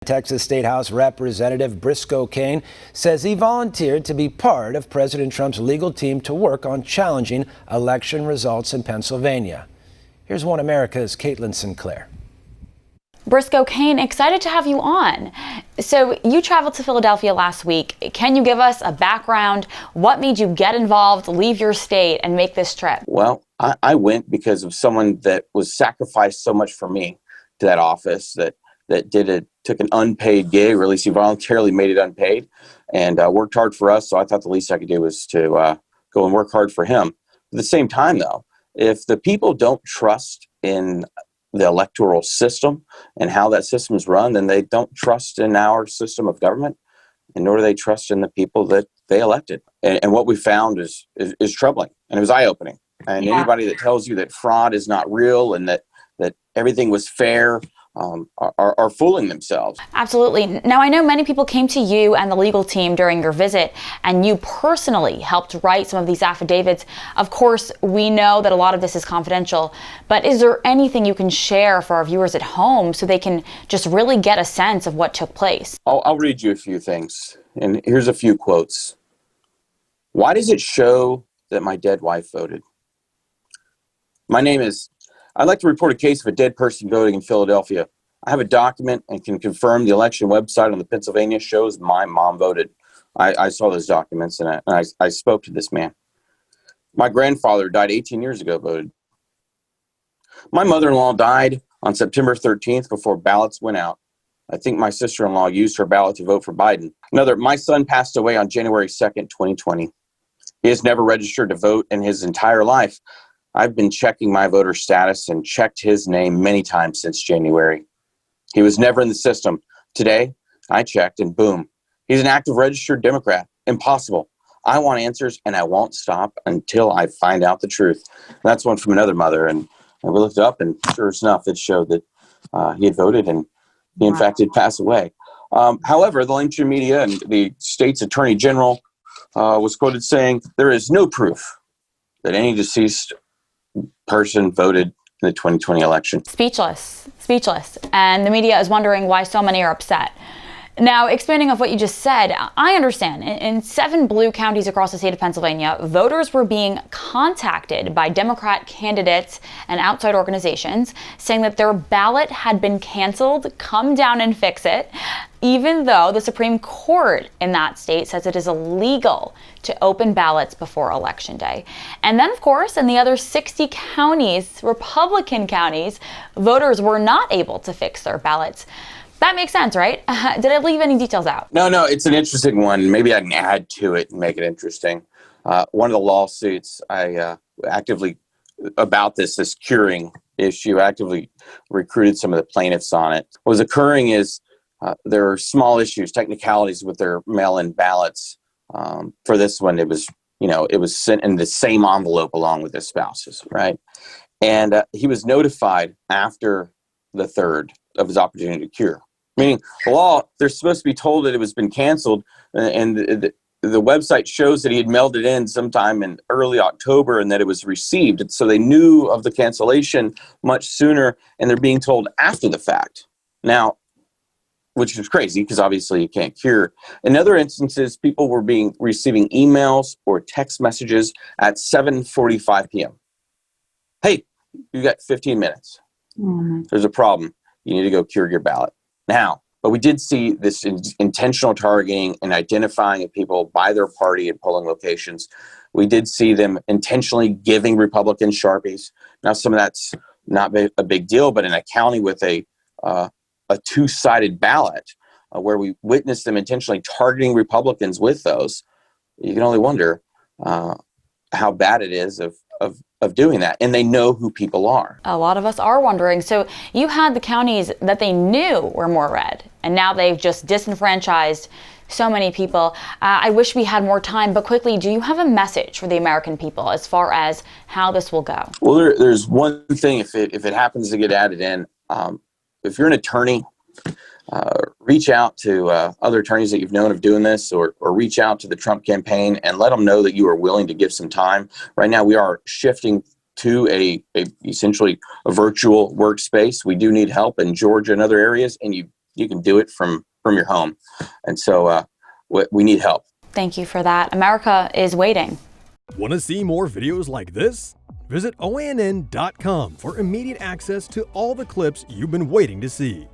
Texas State House Representative Briscoe Cain says he volunteered to be part of President Trump's legal team to work on challenging election results in Pennsylvania. Here's One America's Caitlin Sinclair. Briscoe Cain, excited to have you on. So you traveled to Philadelphia last week. Can you give us a background? What made you get involved, leave your state, and make this trip? Well, I went because of someone that was sacrificed so much for me to that office that took an unpaid gig, or at least he voluntarily made it unpaid, and worked hard for us. So I thought the least I could do was to go and work hard for him. At the same time, though, if the people don't trust in the electoral system and how that system is run, then they don't trust in our system of government, and nor do they trust in the people that they elected. And what we found is troubling, and it was eye-opening. And anybody that tells you that fraud is not real and that everything was fair are fooling themselves. Absolutely. Now, I know many people came to you and the legal team during your visit, and you personally helped write some of these affidavits. Of course, we know that a lot of this is confidential, but is there anything you can share for our viewers at home so they can just really get a sense of what took place? I'll read you a few things, and here's a few quotes. Why does it show that my dead wife voted? My name is I'd like to report a case of a dead person voting in Philadelphia. I have a document and can confirm the election website on the Pennsylvania shows my mom voted. I saw those documents, and I spoke to this man. My grandfather died 18 years ago, voted. My mother-in-law died on September 13th before ballots went out. I think my sister-in-law used her ballot to vote for Biden. My son passed away on January 2nd, 2020. He has never registered to vote in his entire life. I've been checking my voter status and checked his name many times since January. He was never in the system. Today, I checked and boom, he's an active registered Democrat. Impossible. I want answers and I won't stop until I find out the truth. That's one from another mother. And we looked up and sure enough, it showed that he had voted and he in fact did pass away. However, the mainstream media and the state's attorney general was quoted saying there is no proof that any deceased person voted in the 2020 election. Speechless. And the media is wondering why so many are upset. Now, expanding off what you just said, I understand. In 7 blue counties across the state of Pennsylvania, voters were being contacted by Democrat candidates and outside organizations saying that their ballot had been canceled, come down and fix it, even though the Supreme Court in that state says it is illegal to open ballots before Election Day. And then, of course, in the other 60 counties, Republican counties, voters were not able to fix their ballots. That makes sense, right? Did I leave any details out? No, it's an interesting one. Maybe I can add to it and make it interesting. One of the lawsuits I actively, about this curing issue, actively recruited some of the plaintiffs on it. What was occurring is there are small issues, technicalities with their mail-in ballots. For this one, it was sent in the same envelope along with his spouse's, right? And he was notified after the 3rd of his opportunity to cure. Meaning, the law, they're supposed to be told that it was been canceled, and the website shows that he had mailed it in sometime in early October and that it was received. So they knew of the cancellation much sooner, and they're being told after the fact. Now, which is crazy because obviously you can't cure. In other instances, people were receiving emails or text messages at 7:45 p.m. Hey, you got 15 minutes. There's a problem. You need to go cure your ballot. Now, but we did see this intentional targeting and identifying of people by their party at polling locations. We did see them intentionally giving Republicans Sharpies. Now, some of that's not a big deal, but in a county with a two-sided ballot where we witnessed them intentionally targeting Republicans with those, you can only wonder how bad it is of doing that. And they know who people are. A lot of us are wondering. So you had the counties that they knew were more red, and now they've just disenfranchised so many people. I wish we had more time, but quickly, do you have a message for the American people as far as how this will go? Well, there's one thing, if it happens to get added in, if you're an attorney, reach out to other attorneys that you've known of doing this, or reach out to the Trump campaign and let them know that you are willing to give some time. Right now, we are shifting to essentially a virtual workspace. We do need help in Georgia and other areas, and you You can do it from your home. And so we need help. Thank you for that. America is waiting. Want to see more videos like this? Visit OANN.com for immediate access to all the clips you've been waiting to see.